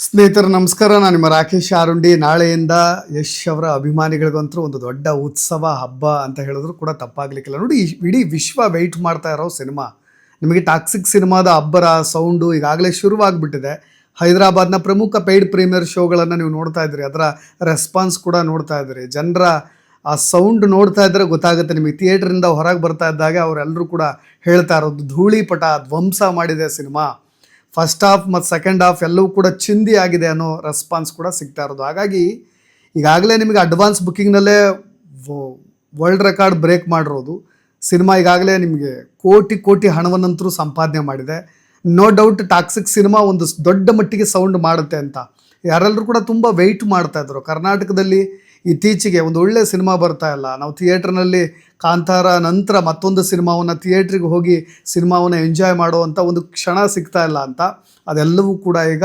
ಸ್ನೇಹಿತರು ನಮಸ್ಕಾರ. ನಾನು ನಿಮ್ಮ ರಾಕೇಶ್ ಆರುಂಡಿ. ನಾಳೆಯಿಂದ ಯಶ್ ಅವರ ಅಭಿಮಾನಿಗಳಿಗಂತೂ ಒಂದು ದೊಡ್ಡ ಉತ್ಸವ ಹಬ್ಬ ಅಂತ ಹೇಳಿದ್ರು ಕೂಡ ತಪ್ಪಾಗ್ಲಿಕ್ಕಿಲ್ಲ. ನೋಡಿ, ಇಡೀ ವಿಶ್ವ ವೆಯ್ಟ್ ಮಾಡ್ತಾ ಇರೋ ಸಿನಿಮಾ. ನಿಮಗೆ ಟಾಕ್ಸಿಕ್ ಸಿನಿಮಾದ ಅಬ್ಬರ ಸೌಂಡು ಈಗಾಗಲೇ ಶುರುವಾಗ್ಬಿಟ್ಟಿದೆ. ಹೈದರಾಬಾದ್ನ ಪ್ರಮುಖ ಪೇಯ್ಡ್ ಪ್ರೀಮಿಯರ್ ಶೋಗಳನ್ನು ನೀವು ನೋಡ್ತಾ ಇದ್ರಿ, ಅದರ ರೆಸ್ಪಾನ್ಸ್ ಕೂಡ ನೋಡ್ತಾ ಇದ್ರಿ. ಜನರ ಆ ಸೌಂಡ್ ನೋಡ್ತಾ ಇದ್ದರೆ ಗೊತ್ತಾಗುತ್ತೆ ನಿಮಗೆ. ಥಿಯೇಟ್ರಿಂದ ಹೊರಗೆ ಬರ್ತಾ ಇದ್ದಾಗ ಅವರೆಲ್ಲರೂ ಕೂಡ ಹೇಳ್ತಾ ಇರೋದು, ಧೂಳಿಪಟ ಧ್ವಂಸ ಮಾಡಿದೆ ಸಿನಿಮಾ. ಫಸ್ಟ್ ಹಾಫ್ ಮತ್ತು ಸೆಕೆಂಡ್ ಹಾಫ್ ಎಲ್ಲವೂ ಕೂಡ ಚಿಂದಿ ಆಗಿದೆ ಅನ್ನೋ ರೆಸ್ಪಾನ್ಸ್ ಕೂಡ ಸಿಗ್ತಾ ಇರೋದು. ಹಾಗಾಗಿ ಈಗಾಗಲೇ ನಿಮಗೆ ಅಡ್ವಾನ್ಸ್ ಬುಕ್ಕಿಂಗ್ನಲ್ಲೇ ವರ್ಲ್ಡ್ ರೆಕಾರ್ಡ್ ಬ್ರೇಕ್ ಮಾಡಿರೋದು ಸಿನಿಮಾ. ಈಗಾಗಲೇ ನಿಮಗೆ ಕೋಟಿ ಕೋಟಿ ಹಣವನ್ನಂತರೂ ಸಂಪಾದನೆ ಮಾಡಿದೆ. ನೋ ಡೌಟ್ ಟಾಕ್ಸಿಕ್ ಸಿನಿಮಾ ಒಂದು ದೊಡ್ಡ ಮಟ್ಟಿಗೆ ಸೌಂಡ್ ಮಾಡುತ್ತೆ ಅಂತ ಯಾರೆಲ್ಲರೂ ಕೂಡ ತುಂಬ ವೆಯ್ಟ್ ಮಾಡ್ತಾಯಿದ್ರು. ಕರ್ನಾಟಕದಲ್ಲಿ ಇತ್ತೀಚೆಗೆ ಒಂದು ಒಳ್ಳೆ ಸಿನಿಮಾ ಬರ್ತಾ ಇಲ್ಲ. ನಾವು ಥಿಯೇಟ್ರ್ನಲ್ಲಿ ಕಾಂತಾರ ನಂತರ ಮತ್ತೊಂದು ಸಿನಿಮಾವನ್ನು ಥಿಯೇಟ್ರಿಗೆ ಹೋಗಿ ಸಿನಿಮಾವನ್ನು ಎಂಜಾಯ್ ಮಾಡುವಂಥ ಒಂದು ಕ್ಷಣ ಸಿಗ್ತಾ ಇಲ್ಲ ಅಂತ, ಅದೆಲ್ಲವೂ ಕೂಡ ಈಗ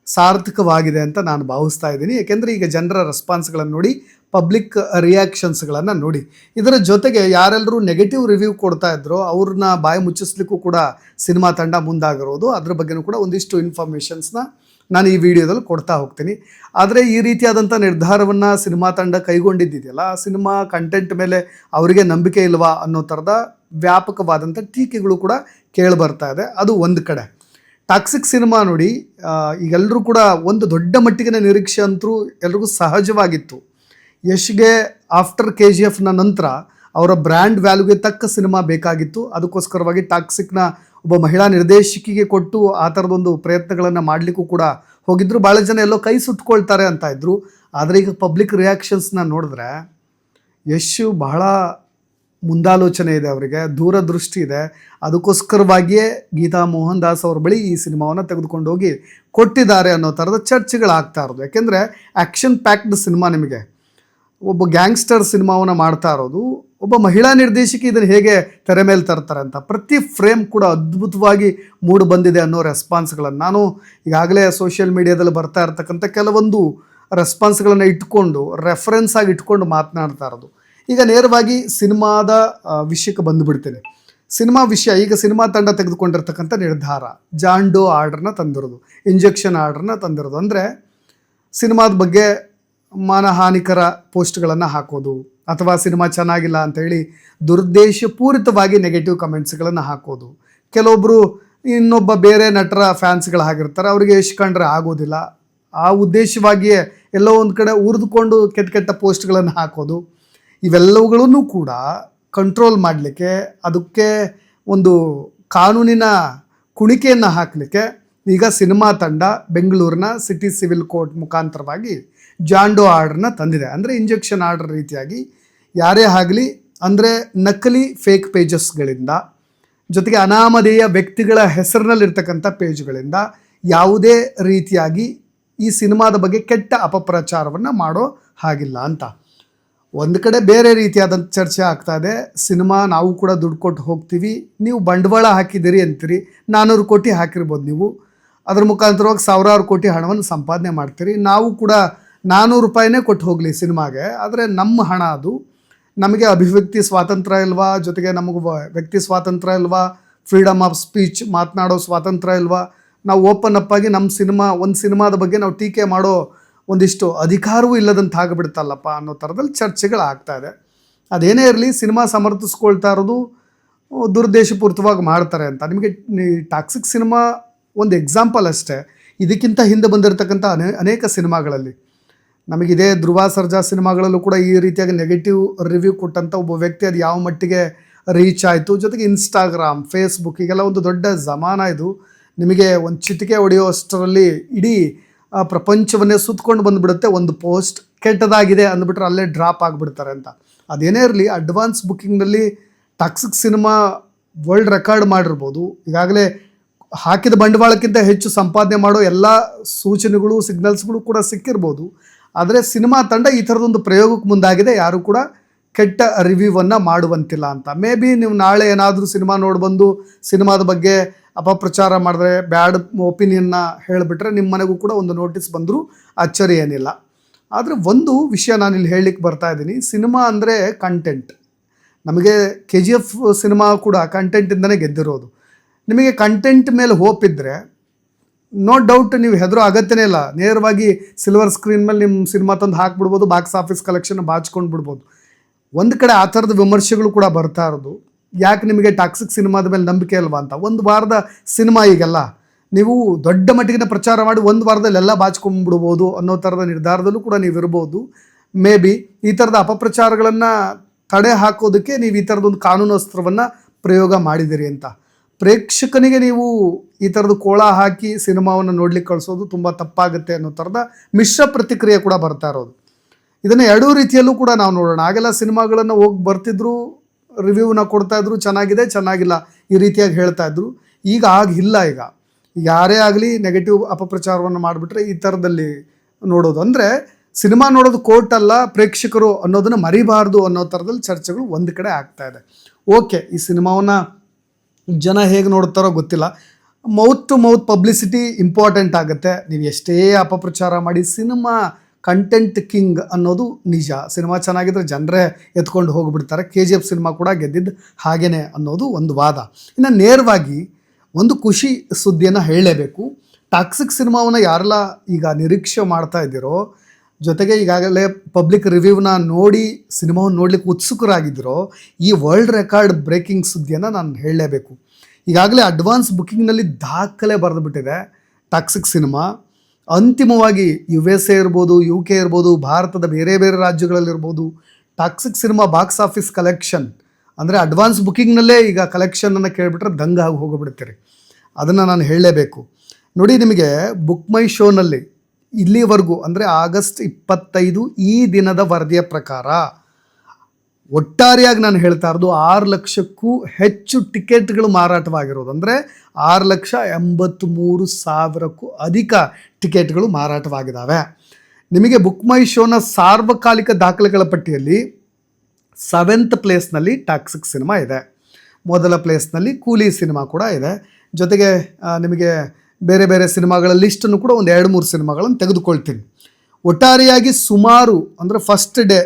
ಸಾರ್ಥಕವಾಗಿದೆ ಅಂತ ನಾನು ಭಾವಿಸ್ತಾ ಇದ್ದೀನಿ. ಏಕೆಂದರೆ ಈಗ ಜನರ ರೆಸ್ಪಾನ್ಸ್ಗಳನ್ನು ನೋಡಿ, ಪಬ್ಲಿಕ್ ರಿಯಾಕ್ಷನ್ಸ್ಗಳನ್ನು ನೋಡಿ, ಇದರ ಜೊತೆಗೆ ಯಾರೆಲ್ಲರೂ ನೆಗೆಟಿವ್ ರಿವ್ಯೂ ಕೊಡ್ತಾ ಇದ್ರೋ ಅವ್ರನ್ನ ಬಾಯಿ ಮುಚ್ಚಿಸ್ಲಿಕ್ಕೂ ಕೂಡ ಸಿನಿಮಾ ತಂಡ ಮುಂದಾಗಿರೋದು. ಅದ್ರ ಬಗ್ಗೆನೂ ಕೂಡ ಒಂದಿಷ್ಟು ಇನ್ಫಾರ್ಮೇಷನ್ಸ್ನ ನಾನು ಈ ವಿಡಿಯೋದಲ್ಲಿ ಕೊಡ್ತಾ ಹೋಗ್ತೀನಿ. ಆದರೆ ಈ ರೀತಿಯಾದಂಥ ನಿರ್ಧಾರವನ್ನು ಸಿನಿಮಾ ತಂಡ ಕೈಗೊಂಡಿದ್ದಿದೆಯಲ್ಲ, ಆ ಸಿನಿಮಾ ಕಂಟೆಂಟ್ ಮೇಲೆ ಅವರಿಗೆ ನಂಬಿಕೆ ಇಲ್ವಾ ಅನ್ನೋ ಥರದ ವ್ಯಾಪಕವಾದಂಥ ಟೀಕೆಗಳು ಕೂಡ ಕೇಳಿಬರ್ತಾ ಇದೆ. ಅದು ಒಂದು ಕಡೆ. ಟಾಕ್ಸಿಕ್ ಸಿನಿಮಾ ನೋಡಿ, ಈಗೆಲ್ಲರೂ ಕೂಡ ಒಂದು ದೊಡ್ಡ ಮಟ್ಟಿಗಿನ ನಿರೀಕ್ಷೆ ಅಂತೂ ಎಲ್ರಿಗೂ ಸಹಜವಾಗಿತ್ತು. ಯಶ್ಗೆ ಆಫ್ಟರ್ KGF ನಂತರ ಅವರ ಬ್ರ್ಯಾಂಡ್ ವ್ಯಾಲ್ಯೂಗೆ ತಕ್ಕ ಸಿನಿಮಾ ಬೇಕಾಗಿತ್ತು. ಅದಕ್ಕೋಸ್ಕರವಾಗಿ ಟಾಕ್ಸಿಕ್ನ ಒಬ್ಬ ಮಹಿಳಾ ನಿರ್ದೇಶಕಿಗೆ ಕೊಟ್ಟು ಆ ಥರದೊಂದು ಪ್ರಯತ್ನಗಳನ್ನು ಮಾಡಲಿಕ್ಕೂ ಕೂಡ ಹೋಗಿದ್ರು. ಭಾಳ ಜನ ಎಲ್ಲೋ ಕೈ ಸುಟ್ಕೊಳ್ತಾರೆ ಅಂತ ಇದ್ದರು. ಆದರೆ ಈಗ ಪಬ್ಲಿಕ್ ರಿಯಾಕ್ಷನ್ಸ್ನ ನೋಡಿದ್ರೆ ಯಶ್ ಬಹಳ ಮುಂದಾಲೋಚನೆ ಇದೆ, ಅವರಿಗೆ ದೂರದೃಷ್ಟಿ ಇದೆ. ಅದಕ್ಕೋಸ್ಕರವಾಗಿಯೇ ಗೀತಾ ಮೋಹನ್ ದಾಸ್ ಅವ್ರ ಬಳಿ ಈ ಸಿನಿಮಾವನ್ನು ತೆಗೆದುಕೊಂಡು ಹೋಗಿ ಕೊಟ್ಟಿದ್ದಾರೆ ಅನ್ನೋ ಥರದ ಚರ್ಚೆಗಳಾಗ್ತಾ ಇರೋದು. ಯಾಕೆಂದರೆ ಆ್ಯಕ್ಷನ್ ಪ್ಯಾಕ್ಡ್ ಸಿನಿಮಾ, ನಿಮಗೆ ಒಬ್ಬ ಗ್ಯಾಂಗ್ಸ್ಟರ್ ಸಿನಿಮಾವನ್ನು ಮಾಡ್ತಾ ಇರೋದು. ಒಬ್ಬ ಮಹಿಳಾ ನಿರ್ದೇಶಕಿ ಇದನ್ನು ಹೇಗೆ ತೆರೆ ಮೇಲೆ ತರ್ತಾರೆ ಅಂತ ಪ್ರತಿ ಫ್ರೇಮ್ ಕೂಡ ಅದ್ಭುತವಾಗಿ ಮೂಡಿ ಬಂದಿದೆ ಅನ್ನೋ ರೆಸ್ಪಾನ್ಸ್ಗಳನ್ನು ನಾನು ಈಗಾಗಲೇ ಸೋಷಿಯಲ್ ಮೀಡಿಯಾದಲ್ಲಿ ಬರ್ತಾ ಇರ್ತಕ್ಕಂಥ ಕೆಲವೊಂದು ರೆಸ್ಪಾನ್ಸ್ಗಳನ್ನು ಇಟ್ಕೊಂಡು ರೆಫರೆನ್ಸ್ ಆಗಿ ಇಟ್ಕೊಂಡು ಮಾತನಾಡ್ತಾ ಇರೋದು. ಈಗ ನೇರವಾಗಿ ಸಿನಿಮಾದ ವಿಷಯಕ್ಕೆ ಬಂದುಬಿಡ್ತೇನೆ. ಸಿನಿಮಾ ವಿಷಯ, ಈಗ ಸಿನಿಮಾ ತಂಡ ತೆಗೆದುಕೊಂಡಿರ್ತಕ್ಕಂಥ ನಿರ್ಧಾರ, ಜಾಂಡೋ ಆರ್ಡ್ರನ್ನ ತಂದಿರೋದು, ಇಂಜೆಕ್ಷನ್ ಆರ್ಡ್ರನ್ನ ತಂದಿರೋದು. ಅಂದರೆ ಸಿನಿಮಾದ ಬಗ್ಗೆ ಮಾನಹಾನಿಕರ ಪೋಸ್ಟ್ಗಳನ್ನು ಹಾಕೋದು, ಅಥವಾ ಸಿನಿಮಾ ಚೆನ್ನಾಗಿಲ್ಲ ಅಂಥೇಳಿ ದುರುದ್ದೇಶಪೂರಿತವಾಗಿ ನೆಗೆಟಿವ್ ಕಮೆಂಟ್ಸ್ಗಳನ್ನು ಹಾಕೋದು. ಕೆಲವೊಬ್ಬರು ಇನ್ನೊಬ್ಬ ಬೇರೆ ನಟರ ಫ್ಯಾನ್ಸ್ಗಳಾಗಿರ್ತಾರೆ, ಅವರಿಗೆ ಯಶ್ ಕಂಡ್ರೆ ಆಗೋದಿಲ್ಲ, ಆ ಉದ್ದೇಶವಾಗಿಯೇ ಎಲ್ಲೋ ಒಂದು ಕಡೆ ಉರಿದುಕೊಂಡು ಕೆಟ್ಟ ಕೆಟ್ಟ ಪೋಸ್ಟ್ಗಳನ್ನು ಹಾಕೋದು. ಇವೆಲ್ಲವುಗಳನ್ನು ಕೂಡ ಕಂಟ್ರೋಲ್ ಮಾಡಲಿಕ್ಕೆ, ಅದಕ್ಕೆ ಒಂದು ಕಾನೂನಿನ ಕುಣಿಕೆಯನ್ನು ಹಾಕಲಿಕ್ಕೆ ಈಗ ಸಿನಿಮಾ ತಂಡ ಬೆಂಗಳೂರಿನ ಸಿಟಿ ಸಿವಿಲ್ ಕೋರ್ಟ್ ಮುಖಾಂತರವಾಗಿ ಜಾಂಡೋ ಆರ್ಡ್ರನ್ನ ತಂದಿದೆ. ಅಂದರೆ ಇಂಜೆಕ್ಷನ್ ಆರ್ಡರ್ ರೀತಿಯಾಗಿ ಯಾರೇ ಆಗಲಿ, ಅಂದರೆ ನಕಲಿ ಫೇಕ್ ಪೇಜಸ್ಗಳಿಂದ, ಜೊತೆಗೆ ಅನಾಮಧೇಯ ವ್ಯಕ್ತಿಗಳ ಹೆಸರಿನಲ್ಲಿರ್ತಕ್ಕಂಥ ಪೇಜ್ಗಳಿಂದ ಯಾವುದೇ ರೀತಿಯಾಗಿ ಈ ಸಿನಿಮಾದ ಬಗ್ಗೆ ಕೆಟ್ಟ ಅಪಪ್ರಚಾರವನ್ನು ಮಾಡೋ ಹಾಗಿಲ್ಲ ಅಂತ ಒಂದು ಕಡೆ ಬೇರೆ ರೀತಿಯಾದಂಥ ಚರ್ಚೆ ಆಗ್ತಾ ಇದೆ. ಸಿನಿಮಾ ನಾವು ಕೂಡ ದುಡ್ಡು ಕೊಟ್ಟು ಹೋಗ್ತೀವಿ, ನೀವು ಬಂಡವಾಳ ಹಾಕಿದ್ದೀರಿ ಅಂತೀರಿ, 400 ಕೋಟಿ ಹಾಕಿರ್ಬೋದು ನೀವು, ಅದರ ಮುಖಾಂತರವಾಗಿ ಸಾವಿರಾರು ಕೋಟಿ ಹಣವನ್ನು ಸಂಪಾದನೆ ಮಾಡ್ತೀರಿ. ನಾವು ಕೂಡ 400 ರೂಪಾಯಿನೇ ಕೊಟ್ಟು ಹೋಗಲಿ ಸಿನಿಮಾಗೆ, ಆದರೆ ನಮ್ಮ ಹಣ ಅದು. ನಮಗೆ ಅಭಿವ್ಯಕ್ತಿ ಸ್ವಾತಂತ್ರ್ಯ ಇಲ್ವಾ, ಜೊತೆಗೆ ನಮಗೂ ವ್ಯಕ್ತಿ ಸ್ವಾತಂತ್ರ್ಯ ಇಲ್ವಾ, ಫ್ರೀಡಮ್ ಆಫ್ ಸ್ಪೀಚ್ ಮಾತನಾಡೋ ಸ್ವಾತಂತ್ರ್ಯ ಇಲ್ವಾ, ನಾವು ಓಪನ್ ಅಪ್ ಆಗಿ ನಮ್ಮ ಒಂದು ಸಿನಿಮಾದ ಬಗ್ಗೆ ನಾವು ಟೀಕೆ ಮಾಡೋ ಒಂದಿಷ್ಟು ಅಧಿಕಾರವೂ ಇಲ್ಲದಂತ ಆಗಿಬಿಡುತ್ತಲ್ಲಪ್ಪ ಅನ್ನೋ ಥರದಲ್ಲಿ ಚರ್ಚೆಗಳಾಗ್ತಾ ಇದೆ. ಅದೇನೇ ಇರಲಿ, ಸಿನಿಮಾ ಸಮರ್ಥಿಸ್ಕೊಳ್ತಾ ಇರೋದು ದುರುದ್ದೇಶಪೂರಿತವಾಗಿ ಮಾಡ್ತಾರೆ ಅಂತ. ನಿಮಗೆ ಟಾಕ್ಸಿಕ್ ಸಿನಿಮಾ ಒಂದು ಎಕ್ಸಾಂಪಲ್ ಅಷ್ಟೇ. ಇದಕ್ಕಿಂತ ಹಿಂದೆ ಬಂದಿರತಕ್ಕಂಥ ಅನೇಕ ಸಿನಿಮಾಗಳಲ್ಲಿ, ನಮಗಿದೇ ಧ್ರುವ ಸರ್ಜಾ ಸಿನಿಮಾಗಳಲ್ಲೂ ಕೂಡ ಈ ರೀತಿಯಾಗಿ ನೆಗೆಟಿವ್ ರಿವ್ಯೂ ಕೊಟ್ಟಂಥ ಒಬ್ಬ ವ್ಯಕ್ತಿ ಅದು ಯಾವ ಮಟ್ಟಿಗೆ ರೀಚ್ ಆಯಿತು. ಜೊತೆಗೆ ಇನ್ಸ್ಟಾಗ್ರಾಮ್, ಫೇಸ್ಬುಕ್, ಈಗೆಲ್ಲ ಒಂದು ದೊಡ್ಡ ಜಮಾನ ಇದು. ನಿಮಗೆ ಒಂದು ಚಿಟಿಕೆ ಹೊಡೆಯೋ ಅಷ್ಟರಲ್ಲಿ ಇಡೀ ಪ್ರಪಂಚವನ್ನೇ ಸುತ್ತಕೊಂಡು ಬಂದುಬಿಡುತ್ತೆ. ಒಂದು ಪೋಸ್ಟ್ ಕೆಟ್ಟದಾಗಿದೆ ಅಂದ್ಬಿಟ್ರೆ ಅಲ್ಲೇ ಡ್ರಾಪ್ ಆಗಿಬಿಡ್ತಾರೆ ಅಂತ. ಅದೇನೇ ಇರಲಿ, ಅಡ್ವಾನ್ಸ್ ಬುಕ್ಕಿಂಗ್ನಲ್ಲಿ ಟಾಕ್ಸಿಕ್ ಸಿನಿಮಾ ವರ್ಲ್ಡ್ ರೆಕಾರ್ಡ್ ಮಾಡಿರ್ಬೋದು. ಈಗಾಗಲೇ ಹಾಕಿದ ಬಂಡವಾಳಕ್ಕಿಂತ ಹೆಚ್ಚು ಸಂಪಾದನೆ ಮಾಡೋ ಎಲ್ಲ ಸೂಚನೆಗಳು, ಸಿಗ್ನಲ್ಸ್ಗಳು ಕೂಡ ಸಿಕ್ಕಿರ್ಬೋದು. ಆದರೆ ಸಿನಿಮಾ ತಂಡ ಈ ಥರದೊಂದು ಪ್ರಯೋಗಕ್ಕೆ ಮುಂದಾಗಿದೆ, ಯಾರು ಕೂಡ ಕೆಟ್ಟ ರಿವ್ಯೂವನ್ನು ಮಾಡುವಂತಿಲ್ಲ ಅಂತ. ಮೇ ಬಿ ನೀವು ನಾಳೆ ಏನಾದರೂ ಸಿನಿಮಾ ನೋಡಿಬಂದು ಸಿನಿಮಾದ ಬಗ್ಗೆ ಅಪಪ್ರಚಾರ ಮಾಡಿದ್ರೆ, ಬ್ಯಾಡ್ ಒಪಿನಿಯನ್ನ ಹೇಳಿಬಿಟ್ರೆ ನಿಮ್ಮ ಮನೆಗೂ ಕೂಡ ಒಂದು ನೋಟಿಸ್ ಬಂದರೂ ಅಚ್ಚರಿ ಏನಿಲ್ಲ. ಆದರೆ ಒಂದು ವಿಷಯ ನಾನಿಲ್ಲಿ ಹೇಳಲಿಕ್ಕೆ ಬರ್ತಾ ಇದ್ದೀನಿ, ಸಿನಿಮಾ ಅಂದರೆ ಕಂಟೆಂಟ್. ನಮಗೆ KGF ಸಿನಿಮಾ ಕೂಡ ಕಂಟೆಂಟಿಂದನೇ ಗೆದ್ದಿರೋದು. ನಿಮಗೆ ಕಂಟೆಂಟ್ ಮೇಲೆ ಹೋಪ್ ಇದ್ದರೆ ನೋ ಡೌಟ್ ನೀವು ಹೆದರೋ ಅಗತ್ಯನೇ ಇಲ್ಲ. ನೇರವಾಗಿ ಸಿಲ್ವರ್ ಸ್ಕ್ರೀನ್ ಮೇಲೆ ನಿಮ್ಮ ಸಿನಿಮಾ ತಂದು ಹಾಕ್ಬಿಡ್ಬೋದು, ಬಾಕ್ಸ್ ಆಫೀಸ್ ಕಲೆಕ್ಷನ್ ಬಾಚ್ಕೊಂಡು ಬಿಡ್ಬೋದು. ಒಂದು ಕಡೆ ಆ ಥರದ ವಿಮರ್ಶೆಗಳು ಕೂಡ ಬರ್ತಾ ಇರೋದು, ಯಾಕೆ ನಿಮಗೆ ಟಾಕ್ಸಿಕ್ ಸಿನಿಮಾದ ಮೇಲೆ ನಂಬಿಕೆ ಅಲ್ವಾ ಅಂತ. ಒಂದು ವಾರದ ಸಿನಿಮಾ ಈಗೆಲ್ಲ ನೀವು ದೊಡ್ಡ ಮಟ್ಟಿಗಿನ ಪ್ರಚಾರ ಮಾಡಿ ಒಂದು ವಾರದಲ್ಲಿ ಎಲ್ಲ ಬಾಚ್ಕೊಂಡ್ಬಿಡ್ಬೋದು ಅನ್ನೋ ಥರದ ನಿರ್ಧಾರದಲ್ಲೂ ಕೂಡ ನೀವು ಇರ್ಬೋದು. ಮೇ ಬಿ ಈ ಥರದ ಅಪಪ್ರಚಾರಗಳನ್ನು ತಡೆ ಹಾಕೋದಕ್ಕೆ ನೀವು ಈ ಥರದೊಂದು ಕಾನೂನು ಅಸ್ತ್ರವನ್ನು ಪ್ರಯೋಗ ಮಾಡಿದಿರಿ ಅಂತ. ಪ್ರೇಕ್ಷಕನಿಗೆ ನೀವು ಈ ಥರದ್ದು ಕೋಳ ಹಾಕಿ ಸಿನಿಮಾವನ್ನು ನೋಡ್ಲಿಕ್ಕೆ ಕಳಿಸೋದು ತುಂಬ ತಪ್ಪಾಗುತ್ತೆ ಅನ್ನೋ ಥರದ ಮಿಶ್ರ ಪ್ರತಿಕ್ರಿಯೆ ಕೂಡ ಬರ್ತಾ ಇರೋದು. ಇದನ್ನು ಎರಡೂ ರೀತಿಯಲ್ಲೂ ಕೂಡ ನಾವು ನೋಡೋಣ. ಆಗೆಲ್ಲ ಸಿನಿಮಾಗಳನ್ನು ಹೋಗಿ ಬರ್ತಿದ್ರು, ರಿವ್ಯೂನ ಕೊಡ್ತಾಯಿದ್ರು, ಚೆನ್ನಾಗಿದೆ ಚೆನ್ನಾಗಿಲ್ಲ ಈ ರೀತಿಯಾಗಿ ಹೇಳ್ತಾಯಿದ್ರು. ಈಗ ಆಗಿಲ್ಲ. ಈಗ ಯಾರೇ ಆಗಲಿ ನೆಗೆಟಿವ್ ಅಪಪ್ರಚಾರವನ್ನು ಮಾಡಿಬಿಟ್ರೆ ಈ ಥರದಲ್ಲಿ ನೋಡೋದು. ಅಂದರೆ ಸಿನಿಮಾ ನೋಡೋದು ಕೋರ್ಟ್ ಅಲ್ಲ, ಪ್ರೇಕ್ಷಕರು ಅನ್ನೋದನ್ನು ಮರಿಬಾರ್ದು ಅನ್ನೋ ಥರದಲ್ಲಿ ಚರ್ಚೆಗಳು ಒಂದು ಕಡೆ ಆಗ್ತಾಯಿದೆ. ಓಕೆ, ಈ ಸಿನಿಮಾವನ್ನು ಜನ ಹೇಗೆ ನೋಡ್ತಾರೋ ಗೊತ್ತಿಲ್ಲ. Mouth to mouth publicity important ಆಗುತ್ತೆ. ನೀವು ಎಷ್ಟೇ ಅಪಪ್ರಚಾರ ಮಾಡಿ, ಸಿನಿಮಾ ಕಂಟೆಂಟ್ ಕಿಂಗ್ ಅನ್ನೋದು ನಿಜ. ಸಿನಿಮಾ ಚೆನ್ನಾಗಿದ್ರೆ ಜನರೇ ಎತ್ಕೊಂಡು ಹೋಗಿಬಿಡ್ತಾರೆ. KGF ಸಿನಿಮಾ ಕೂಡ ಗೆದ್ದಿದ್ದು ಹಾಗೇ ಅನ್ನೋದು ಒಂದು ವಾದ. ಇನ್ನು ನೇರವಾಗಿ ಒಂದು ಖುಷಿ ಸುದ್ದಿಯನ್ನು ಹೇಳಲೇಬೇಕು. ಟಾಕ್ಸಿಕ್ ಸಿನಿಮಾವನ್ನು ಯಾರೆಲ್ಲ ಈಗ ನಿರೀಕ್ಷೆ ಮಾಡ್ತಾ ಇದ್ದೀರೋ, ಜೊತೆಗೆ ಈಗಾಗಲೇ ಪಬ್ಲಿಕ್ ರಿವ್ಯೂನ ನೋಡಿ ಸಿನಿಮಾವನ್ನು ನೋಡ್ಲಿಕ್ಕೆ ಉತ್ಸುಕರಾಗಿದ್ದರೋ, ಈ ವರ್ಲ್ಡ್ ರೆಕಾರ್ಡ್ ಬ್ರೇಕಿಂಗ್ ಸುದ್ದಿಯನ್ನು ನಾನು ಹೇಳಲೇಬೇಕು. ಈಗಾಗಲೇ ಅಡ್ವಾನ್ಸ್ ಬುಕ್ಕಿಂಗ್ನಲ್ಲಿ ದಾಖಲೆ ಬರೆದುಬಿಟ್ಟಿದೆ ಟಾಕ್ಸಿಕ್ ಸಿನಿಮಾ. ಅಂತಿಮವಾಗಿ USA ಇರ್ಬೋದು, UK ಇರ್ಬೋದು, ಭಾರತದ ಬೇರೆ ಬೇರೆ ರಾಜ್ಯಗಳಲ್ಲಿರ್ಬೋದು, Toxic cinema box office collection ಅಂದರೆ ಅಡ್ವಾನ್ಸ್ ಬುಕ್ಕಿಂಗ್ನಲ್ಲೇ ಈಗ ಕಲೆಕ್ಷನನ್ನು ಕೇಳಿಬಿಟ್ರೆ ದಂಗಾಗಿ ಹೋಗಿಬಿಡ್ತೀರಿ. ಅದನ್ನು ನಾನು ಹೇಳಲೇಬೇಕು. ನೋಡಿ, ನಿಮಗೆ ಬುಕ್ ಮೈ ಶೋನಲ್ಲಿ ಇಲ್ಲಿವರೆಗೂ ಅಂದರೆ ಆಗಸ್ಟ್ 25 ಈ ದಿನದ ವರದಿಯ ಪ್ರಕಾರ ಒಟ್ಟಾರೆಯಾಗಿ ನಾನು ಹೇಳ್ತಾ ಇರೋದು 6 ಲಕ್ಷಕ್ಕೂ ಹೆಚ್ಚು ಟಿಕೆಟ್ಗಳು ಮಾರಾಟವಾಗಿರೋದು. ಅಂದರೆ 6,83,000ಕ್ಕೂ ಅಧಿಕ ಟಿಕೆಟ್ಗಳು ಮಾರಾಟವಾಗಿದ್ದಾವೆ. ನಿಮಗೆ ಬುಕ್ ಮೈ ಶೋನ ಸಾರ್ವಕಾಲಿಕ ದಾಖಲೆಗಳ ಪಟ್ಟಿಯಲ್ಲಿ 7th ಪ್ಲೇಸ್ನಲ್ಲಿ ಟಾಕ್ಸಿಕ್ ಸಿನಿಮಾ ಇದೆ. ಮೊದಲ ಪ್ಲೇಸ್ನಲ್ಲಿ ಕೂಲಿ ಸಿನಿಮಾ ಕೂಡ ಇದೆ. ಜೊತೆಗೆ ನಿಮಗೆ ಬೇರೆ ಬೇರೆ ಸಿನಿಮಾಗಳ ಲಿಸ್ಟನ್ನು ಕೂಡ ಒಂದು 2-3 ಸಿನಿಮಾಗಳನ್ನು ತೆಗೆದುಕೊಳ್ತೀನಿ. ಒಟ್ಟಾರೆಯಾಗಿ ಸುಮಾರು ಅಂದರೆ ಫಸ್ಟ್ ಡೇ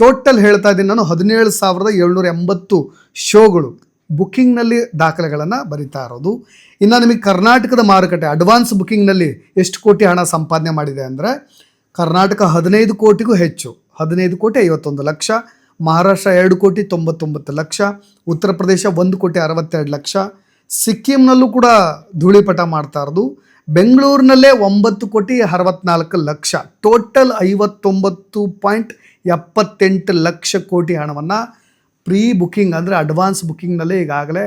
ಟೋಟಲ್ ಹೇಳ್ತಾ ಇದ್ದೀನಿ ನಾನು 17,780 ಶೋಗಳು ಬುಕ್ಕಿಂಗ್ನಲ್ಲಿ ದಾಖಲೆಗಳನ್ನು ಬರಿತಾ ಇರೋದು. ಇನ್ನು ನಿಮಗೆ ಕರ್ನಾಟಕದ ಮಾರುಕಟ್ಟೆ ಅಡ್ವಾನ್ಸ್ ಬುಕ್ಕಿಂಗ್ನಲ್ಲಿ ಎಷ್ಟು ಕೋಟಿ ಹಣ ಸಂಪಾದನೆ ಮಾಡಿದೆ ಅಂದರೆ, ಕರ್ನಾಟಕ 15 ಕೋಟಿಗೂ ಹೆಚ್ಚು, 15,51,00,000, ಮಹಾರಾಷ್ಟ್ರ 2,99,00,000, ಉತ್ತರ ಪ್ರದೇಶ 1,62,00,000, ಸಿಕ್ಕಿಂನಲ್ಲೂ ಕೂಡ ಧೂಳಿಪಟ ಮಾಡ್ತಾ ಇರೋದು, ಬೆಂಗಳೂರಿನಲ್ಲೇ 9,64,00,000, ಟೋಟಲ್ 59.78 ಕೋಟಿ ಹಣವನ್ನು ಪ್ರೀ ಬುಕ್ಕಿಂಗ್ ಅಂದರೆ ಅಡ್ವಾನ್ಸ್ ಬುಕ್ಕಿಂಗ್ನಲ್ಲೇ ಈಗಾಗಲೇ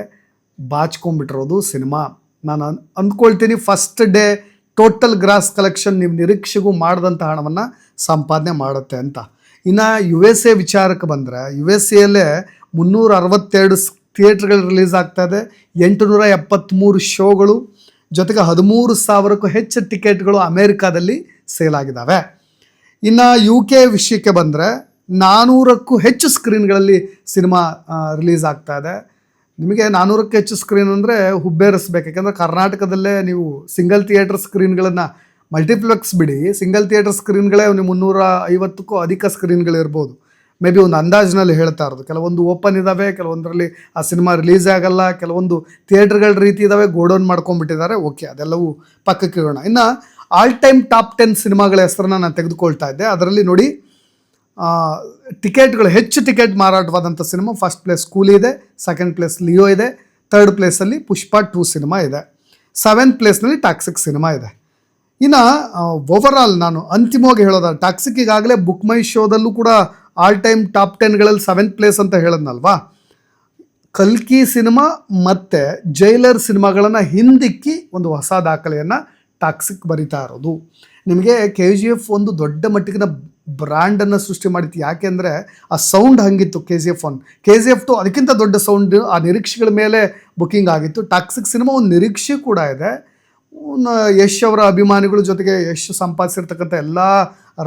ಬಾಚ್ಕೊಂಡ್ಬಿಟ್ಟಿರೋದು ಸಿನಿಮಾ. ನಾನು ಅಂದ್ಕೊಳ್ತೀನಿ first day total gross collection ನೀವು ನಿರೀಕ್ಷೆಗೂ ಮಾಡಿದಂಥ ಹಣವನ್ನು ಸಂಪಾದನೆ ಮಾಡುತ್ತೆ ಅಂತ. ಇನ್ನು USA ವಿಚಾರಕ್ಕೆ ಬಂದರೆ, USA ಯಲ್ಲೇ 362 ಥಿಯೇಟ್ರ್ಗಳು ರಿಲೀಸ್ ಆಗ್ತಾಯಿದೆ, 873 ಶೋಗಳು, ಜೊತೆಗೆ 13,000ಕ್ಕೂ ಹೆಚ್ಚು ಟಿಕೆಟ್ಗಳು ಅಮೇರಿಕಾದಲ್ಲಿ ಸೇಲ್ ಆಗಿದ್ದಾವೆ. ಇನ್ನು UK ವಿಷಯಕ್ಕೆ ಬಂದರೆ 400ಕ್ಕೂ ಹೆಚ್ಚು ಸ್ಕ್ರೀನ್ಗಳಲ್ಲಿ ಸಿನಿಮಾ ರಿಲೀಸ್ ಆಗ್ತಾಯಿದೆ. ನಿಮಗೆ 400ಕ್ಕೂ ಹೆಚ್ಚು ಸ್ಕ್ರೀನ್ ಅಂದರೆ ಹುಬ್ಬೇರಿಸ್ಬೇಕು. ಯಾಕೆಂದರೆ ಕರ್ನಾಟಕದಲ್ಲೇ ನೀವು ಸಿಂಗಲ್ ಥಿಯೇಟರ್ ಸ್ಕ್ರೀನ್ಗಳನ್ನು ಮಲ್ಟಿಪ್ಲೆಕ್ಸ್ ಬಿಡಿ, ಸಿಂಗಲ್ ಥಿಯೇಟರ್ ಸ್ಕ್ರೀನ್ಗಳೇ ನೀವು 350ಕ್ಕೂ ಅಧಿಕ ಸ್ಕ್ರೀನ್ಗಳಿರ್ಬೋದು. ಮೇ ಬಿ ಒಂದು ಅಂದಾಜಿನಲ್ಲಿ ಹೇಳ್ತಾ ಇರೋದು. ಕೆಲವೊಂದು ಓಪನ್ ಇದ್ದಾವೆ, ಕೆಲವೊಂದರಲ್ಲಿ ಆ ಸಿನಿಮಾ ರಿಲೀಸ್ ಆಗಲ್ಲ, ಕೆಲವೊಂದು ಥಿಯೇಟ್ರ್ಗಳ ರೀತಿ ಇದ್ದಾವೆ, ಗೋಡೌನ್ ಮಾಡ್ಕೊಂಡ್ಬಿಟ್ಟಿದ್ದಾರೆ. ಓಕೆ, ಅದೆಲ್ಲವೂ ಪಕ್ಕಕ್ಕೆ ಇಡೋಣ. ಇನ್ನು ಆಲ್ ಟೈಮ್ ಟಾಪ್ 10 ಸಿನಿಮಾಗಳ ಹೆಸರನ್ನು ನಾನು ತೆಗೆದುಕೊಳ್ತಾ ಇದ್ದೆ. ಅದರಲ್ಲಿ ನೋಡಿ, ಟಿಕೆಟ್ಗಳು ಹೆಚ್ಚು ಟಿಕೆಟ್ ಮಾರಾಟವಾದಂಥ ಸಿನಿಮಾ ಫಸ್ಟ್ ಪ್ಲೇಸ್ ಕೂಲಿ ಇದೆ, ಸೆಕೆಂಡ್ ಪ್ಲೇಸ್ ಲಿಯೋ ಇದೆ, ಥರ್ಡ್ ಪ್ಲೇಸಲ್ಲಿ ಪುಷ್ಪ 2 ಸಿನಿಮಾ ಇದೆ, 7th ಪ್ಲೇಸ್ನಲ್ಲಿ ಟಾಕ್ಸಿಕ್ ಸಿನಿಮಾ ಇದೆ. ಇನ್ನು ಓವರಾಲ್ ನಾನು ಅಂತಿಮವಾಗಿ ಹೇಳೋದ, ಟಾಕ್ಸಿಕ್ ಈಗಾಗಲೇ ಬುಕ್ ಮೈ ಶೋದಲ್ಲೂ ಕೂಡ ಆಲ್ ಟೈಮ್ ಟಾಪ್ 10ಗಳಲ್ಲಿ 7th ಪ್ಲೇಸ್ ಅಂತ ಹೇಳಿದ್ನಲ್ವಾ. ಕಲ್ಕಿ ಸಿನಿಮಾ ಮತ್ತು ಜೈಲರ್ ಸಿನಿಮಾಗಳನ್ನು ಹಿಂದಿಕ್ಕಿ ಒಂದು ಹೊಸ ದಾಖಲೆಯನ್ನು ಟಾಕ್ಸಿಕ್ ಬರಿತಾ ಇರೋದು. ನಿಮಗೆ KGF ಒಂದು ದೊಡ್ಡ ಮಟ್ಟಿಗಿನ ಬ್ರ್ಯಾಂಡನ್ನು ಸೃಷ್ಟಿ ಮಾಡಿತ್ತು. ಯಾಕೆಂದರೆ ಆ ಸೌಂಡ್ ಹಂಗಿತ್ತು. KGF 1, KGF 2 ಅದಕ್ಕಿಂತ ದೊಡ್ಡ ಸೌಂಡ್, ಆ ನಿರೀಕ್ಷೆಗಳ ಮೇಲೆ ಬುಕ್ಕಿಂಗ್ ಆಗಿತ್ತು. ಟಾಕ್ಸಿಕ್ ಸಿನಿಮಾ ಒಂದು ನಿರೀಕ್ಷೆ ಕೂಡ ಇದೆ. ಯಶ್ ಅವರ ಅಭಿಮಾನಿಗಳು, ಜೊತೆಗೆ ಯಶ್ ಸಂಪಾದಿಸಿರ್ತಕ್ಕಂಥ ಎಲ್ಲ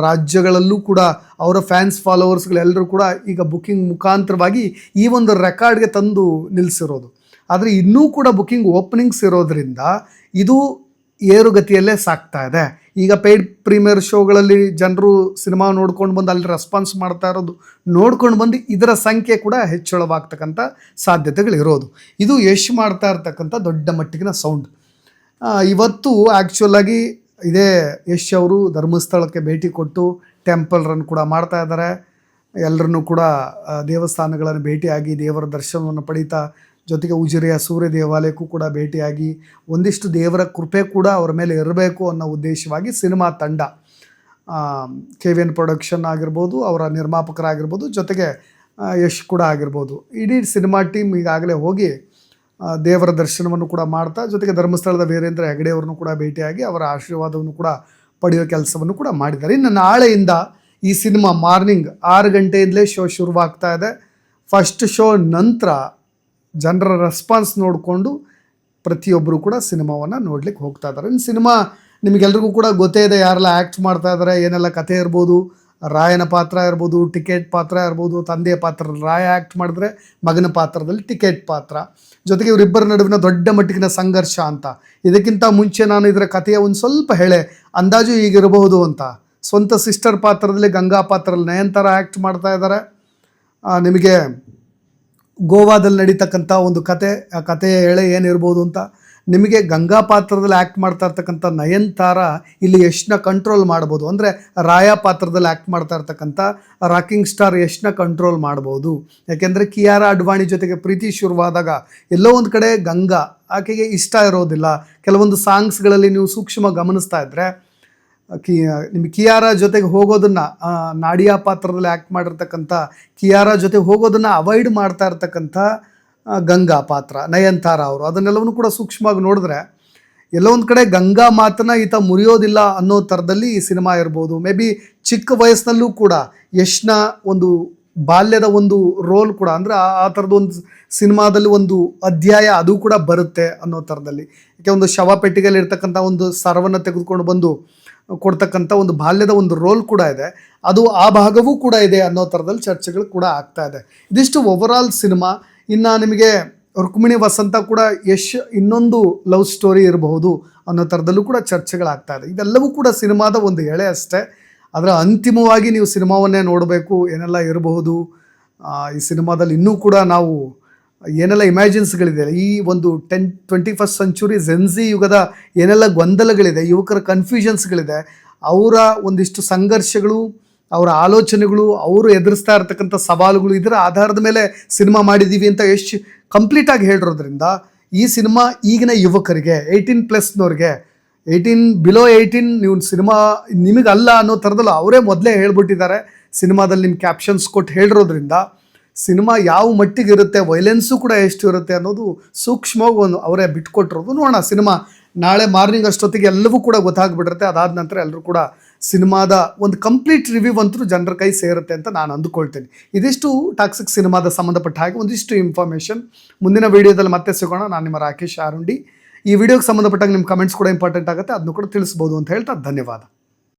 ರಾಜ್ಯಗಳಲ್ಲೂ ಕೂಡ ಅವರ ಫ್ಯಾನ್ಸ್ ಫಾಲೋವರ್ಸ್ಗಳೆಲ್ಲರೂ ಕೂಡ ಈಗ ಬುಕ್ಕಿಂಗ್ ಮುಖಾಂತರವಾಗಿ ಈ ಒಂದು ರೆಕಾರ್ಡ್ಗೆ ತಂದು ನಿಲ್ಲಿಸಿರೋದು. ಆದರೆ ಇನ್ನೂ ಕೂಡ ಬುಕ್ಕಿಂಗ್ ಓಪನಿಂಗ್ಸ್ ಇರೋದ್ರಿಂದ ಇದು ಏರುಗತಿಯಲ್ಲೇ ಸಾಗ್ತಾ ಇದೆ. ಈಗ ಪೇಯ್ಡ್ ಪ್ರೀಮಿಯರ್ ಶೋಗಳಲ್ಲಿ ಜನರು ಸಿನಿಮಾ ನೋಡ್ಕೊಂಡು ಬಂದು ಅಲ್ಲಿ ರೆಸ್ಪಾನ್ಸ್ ಮಾಡ್ತಾ ಇರೋದು ನೋಡ್ಕೊಂಡು ಬಂದು ಇದರ ಸಂಖ್ಯೆ ಕೂಡ ಹೆಚ್ಚಳವಾಗ್ತಕ್ಕಂಥ ಸಾಧ್ಯತೆಗಳಿರೋದು. ಇದು ಯಶ್ ಮಾಡ್ತಾ ಇರ್ತಕ್ಕಂಥ ದೊಡ್ಡ ಮಟ್ಟಿಗಿನ ಸೌಂಡ್. ಇವತ್ತು ಆ್ಯಕ್ಚುಲಾಗಿ ಇದೇ ಯಶ್ ಅವರು ಧರ್ಮಸ್ಥಳಕ್ಕೆ ಭೇಟಿ ಕೊಟ್ಟು ಟೆಂಪಲ್ ರನ್ ಕೂಡ ಮಾಡ್ತಾ ಇದ್ದಾರೆ. ಎಲ್ಲರನ್ನೂ ಕೂಡ ದೇವಸ್ಥಾನಗಳನ್ನು ಭೇಟಿಯಾಗಿ ದೇವರ ದರ್ಶನವನ್ನು ಪಡೀತಾ, ಜೊತೆಗೆ ಉಜಿರೆಯ ಸೂರ್ಯ ದೇವಾಲಯಕ್ಕೂ ಕೂಡ ಭೇಟಿಯಾಗಿ ಒಂದಿಷ್ಟು ದೇವರ ಕೃಪೆ ಕೂಡ ಅವರ ಮೇಲೆ ಇರಬೇಕು ಅನ್ನೋ ಉದ್ದೇಶವಾಗಿ ಸಿನಿಮಾ ತಂಡ KVN ಪ್ರೊಡಕ್ಷನ್ ಆಗಿರ್ಬೋದು, ಅವರ ನಿರ್ಮಾಪಕರಾಗಿರ್ಬೋದು, ಜೊತೆಗೆ ಯಶ್ ಕೂಡ ಆಗಿರ್ಬೋದು, ಇಡೀ ಸಿನಿಮಾ ಟೀಮ್ ಈಗಾಗಲೇ ಹೋಗಿ ದೇವರ ದರ್ಶನವನ್ನು ಕೂಡ ಮಾಡ್ತಾ, ಜೊತೆಗೆ ಧರ್ಮಸ್ಥಳದ ವೀರೇಂದ್ರ ಹೆಗಡೆ ಅವ್ರನ್ನೂ ಕೂಡ ಭೇಟಿಯಾಗಿ ಅವರ ಆಶೀರ್ವಾದವನ್ನು ಕೂಡ ಪಡೆಯೋ ಕೆಲಸವನ್ನು ಕೂಡ ಮಾಡಿದ್ದಾರೆ. ಇನ್ನು ನಾಳೆಯಿಂದ ಈ ಸಿನಿಮಾ ಮಾರ್ನಿಂಗ್ 6 ಗಂಟೆಯಿಂದಲೇ ಶೋ ಶುರುವಾಗ್ತಾ ಇದೆ. ಫಸ್ಟ್ ಶೋ ನಂತರ ಜನರ ರೆಸ್ಪಾನ್ಸ್ ನೋಡಿಕೊಂಡು ಪ್ರತಿಯೊಬ್ಬರು ಕೂಡ ಸಿನಿಮಾವನ್ನು ನೋಡ್ಲಿಕ್ಕೆ ಹೋಗ್ತಾ ಇದ್ದಾರೆ. ಇನ್ನು ಸಿನಿಮಾ ನಿಮಗೆಲ್ರಿಗೂ ಕೂಡ ಗೊತ್ತೇ ಇದೆ, ಯಾರೆಲ್ಲ ಆ್ಯಕ್ಟ್ ಮಾಡ್ತಾ ಇದ್ದಾರೆ, ಏನೆಲ್ಲ ಕಥೆ ಇರ್ಬೋದು, ರಾಯನ ಪಾತ್ರ ಇರ್ಬೋದು, ಟಿಕೆಟ್ ಪಾತ್ರ ಇರ್ಬೋದು, ತಂದೆಯ ಪಾತ್ರದಲ್ಲಿ ರಾಯ ಆ್ಯಕ್ಟ್ ಮಾಡಿದ್ರೆ ಮಗನ ಪಾತ್ರದಲ್ಲಿ ಟಿಕೆಟ್ ಪಾತ್ರ, ಜೊತೆಗೆ ಇವರಿಬ್ಬರ ನಡುವಿನ ದೊಡ್ಡ ಮಟ್ಟಿಗಿನ ಸಂಘರ್ಷ ಅಂತ. ಇದಕ್ಕಿಂತ ಮುಂಚೆ ನಾನು ಇದರ ಕಥೆಯ ಒಂದು ಸ್ವಲ್ಪ ಹೇಳೆ ಅಂದಾಜು ಹೀಗಿರಬಹುದು ಅಂತ. ಸ್ವಂತ ಸಿಸ್ಟರ್ ಪಾತ್ರದಲ್ಲಿ, ಗಂಗಾ ಪಾತ್ರದಲ್ಲಿ ನಯನತಾರ ಆ್ಯಕ್ಟ್ ಮಾಡ್ತಾ ಇದ್ದಾರೆ. ನಿಮಗೆ ಗೋವಾದಲ್ಲಿ ನಡೀತಕ್ಕಂಥ ಒಂದು ಕತೆ, ಆ ಕಥೆಯ ಎಳೆ ಏನಿರ್ಬೋದು ಅಂತ. ನಿಮಗೆ ಗಂಗಾ ಪಾತ್ರದಲ್ಲಿ ಆ್ಯಕ್ಟ್ ಮಾಡ್ತಾ ಇರ್ತಕ್ಕಂಥ ನಯನತಾರ ಇಲ್ಲಿ ಯಶ್ನ ಕಂಟ್ರೋಲ್ ಮಾಡ್ಬೋದು. ಅಂದರೆ ರಾಯ ಪಾತ್ರದಲ್ಲಿ ಆ್ಯಕ್ಟ್ ಮಾಡ್ತಾ ಇರ್ತಕ್ಕಂಥ ರಾಕಿಂಗ್ ಸ್ಟಾರ್ ಯಶ್ನ ಕಂಟ್ರೋಲ್ ಮಾಡ್ಬೋದು. ಯಾಕೆಂದರೆ ಕಿಯಾರಾ ಅಡ್ವಾಣಿ ಜೊತೆಗೆ ಪ್ರೀತಿ ಶುರುವಾದಾಗ ಎಲ್ಲೋ ಒಂದು ಕಡೆ ಗಂಗಾ ಆಕೆಗೆ ಇಷ್ಟ ಇರೋದಿಲ್ಲ. ಕೆಲವೊಂದು ಸಾಂಗ್ಸ್ಗಳಲ್ಲಿ ನೀವು ಸೂಕ್ಷ್ಮ ಗಮನಿಸ್ತಾ ಇದ್ದರೆ ನಿಮಗೆ ಕಿಯಾರಾ ಜೊತೆಗೆ ಹೋಗೋದನ್ನು, ನಾಡಿಯಾ ಪಾತ್ರದಲ್ಲಿ ಆ್ಯಕ್ಟ್ ಮಾಡಿರ್ತಕ್ಕಂಥ ಕಿಯಾರಾ ಜೊತೆ ಹೋಗೋದನ್ನು ಅವಾಯ್ಡ್ ಮಾಡ್ತಾ ಇರ್ತಕ್ಕಂಥ ಗಂಗಾ ಪಾತ್ರ ನಯನತಾರ ಅವರು, ಅದನ್ನೆಲ್ಲವನ್ನು ಕೂಡ ಸೂಕ್ಷ್ಮವಾಗಿ ನೋಡಿದ್ರೆ ಎಲ್ಲೋ ಒಂದು ಕಡೆ ಗಂಗಾ ಮಾತನ್ನು ಈತ ಮುರಿಯೋದಿಲ್ಲ ಅನ್ನೋ ಥರದಲ್ಲಿ ಈ ಸಿನಿಮಾ ಇರ್ಬೋದು. ಮೇ ಬಿ ಚಿಕ್ಕ ವಯಸ್ಸಿನಲ್ಲೂ ಕೂಡ ಯಶ್ನ ಒಂದು ಬಾಲ್ಯದ ಒಂದು ರೋಲ್ ಕೂಡ, ಅಂದರೆ ಆ ಥರದ್ದು ಒಂದು ಸಿನಿಮಾದಲ್ಲಿ ಒಂದು ಅಧ್ಯಾಯ ಅದು ಕೂಡ ಬರುತ್ತೆ ಅನ್ನೋ ಥರದಲ್ಲಿ. ಯಾಕೆ ಒಂದು ಶವ ಪೆಟ್ಟಿಗೆಯಲ್ಲಿ ಇರ್ತಕ್ಕಂಥ ಒಂದು ಸರವನ್ನು ತೆಗೆದುಕೊಂಡು ಬಂದು ಕೊಡ್ತಕ್ಕಂಥ ಒಂದು ಬಾಲ್ಯದ ಒಂದು ರೋಲ್ ಕೂಡ ಇದೆ, ಅದು ಆ ಭಾಗವೂ ಕೂಡ ಇದೆ ಅನ್ನೋ ಥರದಲ್ಲಿ ಚರ್ಚೆಗಳು ಕೂಡ ಆಗ್ತಾ ಇದೆ. ಇದಿಷ್ಟು ಓವರಾಲ್ ಸಿನಿಮಾ. ಇನ್ನು ನಿಮಗೆ ರುಕ್ಮಿಣಿ ವಸಂತ ಕೂಡ ಯಶ್ ಇನ್ನೊಂದು ಲವ್ ಸ್ಟೋರಿ ಇರಬಹುದು ಅನ್ನೋ ಥರದಲ್ಲೂ ಕೂಡ ಚರ್ಚೆಗಳಾಗ್ತಾ ಇದೆ. ಇವೆಲ್ಲವೂ ಕೂಡ ಸಿನಿಮಾದ ಒಂದು ಎಳೆ ಅಷ್ಟೇ. ಅದರ ಅಂತಿಮವಾಗಿ ನೀವು ಸಿನಿಮಾವನ್ನೇ ನೋಡಬೇಕು, ಏನೆಲ್ಲ ಇರಬಹುದು ಈ ಸಿನಿಮಾದಲ್ಲಿ. ಇನ್ನೂ ಕೂಡ ನಾವು ಏನೆಲ್ಲ ಇಮ್ಯಾಜಿನ್ಸ್ಗಳಿದೆ, ಈ ಒಂದು 21st ಸೆಂಚುರಿ ಜೆನ್ಸಿ ಯುಗದ ಏನೆಲ್ಲ ಗೊಂದಲಗಳಿದೆ, ಯುವಕರ ಕನ್ಫ್ಯೂಷನ್ಸ್ಗಳಿದೆ, ಅವರ ಒಂದಿಷ್ಟು ಸಂಘರ್ಷಗಳು, ಅವರ ಆಲೋಚನೆಗಳು, ಅವರು ಎದುರಿಸ್ತಾ ಇರ್ತಕ್ಕಂಥ ಸವಾಲುಗಳು, ಇದರ ಆಧಾರದ ಮೇಲೆ ಸಿನಿಮಾ ಮಾಡಿದ್ದೀವಿ ಅಂತ ಎಷ್ಟು ಕಂಪ್ಲೀಟಾಗಿ ಹೇಳಿರೋದ್ರಿಂದ ಈ ಸಿನಿಮಾ ಈಗಿನ ಯುವಕರಿಗೆ 18+ನವ್ರಿಗೆ, 18 ಬಿಲೋ 18 ನೀವು ಸಿನಿಮಾ ನಿಮಗಲ್ಲ ಅನ್ನೋ ಥರದಲ್ಲ ಅವರೇ ಮೊದಲೇ ಹೇಳ್ಬಿಟ್ಟಿದ್ದಾರೆ. ಸಿನಿಮಾದಲ್ಲಿ ನಿಮ್ಮ ಕ್ಯಾಪ್ಷನ್ಸ್ ಕೊಟ್ಟು ಹೇಳಿರೋದ್ರಿಂದ ಸಿನಿಮಾ ಯಾವ ಮಟ್ಟಿಗೆ ಇರುತ್ತೆ, ವೈಲೆನ್ಸು ಕೂಡ ಎಷ್ಟು ಇರುತ್ತೆ ಅನ್ನೋದು ಸೂಕ್ಷ್ಮವಾಗಿ ಒಂದು ಅವರೇ ಬಿಟ್ಕೊಟ್ಟಿರೋದು. ನೋಡೋಣ, ಸಿನಿಮಾ ನಾಳೆ ಮಾರ್ನಿಂಗ್ ಅಷ್ಟೊತ್ತಿಗೆ ಎಲ್ಲವೂ ಕೂಡ ಗೊತ್ತಾಗ್ಬಿಟ್ಟಿರುತ್ತೆ. ಅದಾದ ನಂತರ ಎಲ್ಲರೂ ಕೂಡ ಸಿನಿಮಾದ ಒಂದು ಕಂಪ್ಲೀಟ್ ರಿವ್ಯೂ ಅಂತೂ ಜನರ ಕೈ ಸೇರುತ್ತೆ ಅಂತ ನಾನು ಅಂದುಕೊಳ್ತೇನೆ. ಇದಿಷ್ಟು ಟಾಕ್ಸಿಕ್ ಸಿನಿಮಾದ ಸಂಬಂಧಪಟ್ಟ ಹಾಗೆ ಒಂದಿಷ್ಟು ಇನ್ಫಾರ್ಮೇಷನ್. ಮುಂದಿನ ವೀಡಿಯೋದಲ್ಲಿ ಮತ್ತೆ ಸಿಗೋಣ. ನಾನು ನಿಮ್ಮ ರಾಕೇಶ್ ಆರುಂಡಿ. ಈ ವಿಡಿಯೋಗೆ ಸಂಬಂಧಪಟ್ಟಾಗ ನಿಮ್ಮ ಕಮೆಂಟ್ಸ್ ಕೂಡ ಇಂಪಾರ್ಟೆಂಟ್ ಆಗುತ್ತೆ, ಅದನ್ನು ಕೂಡ ತಿಳಿಸ್ಬೋದು ಅಂತ ಹೇಳ್ತಾ ಧನ್ಯವಾದ.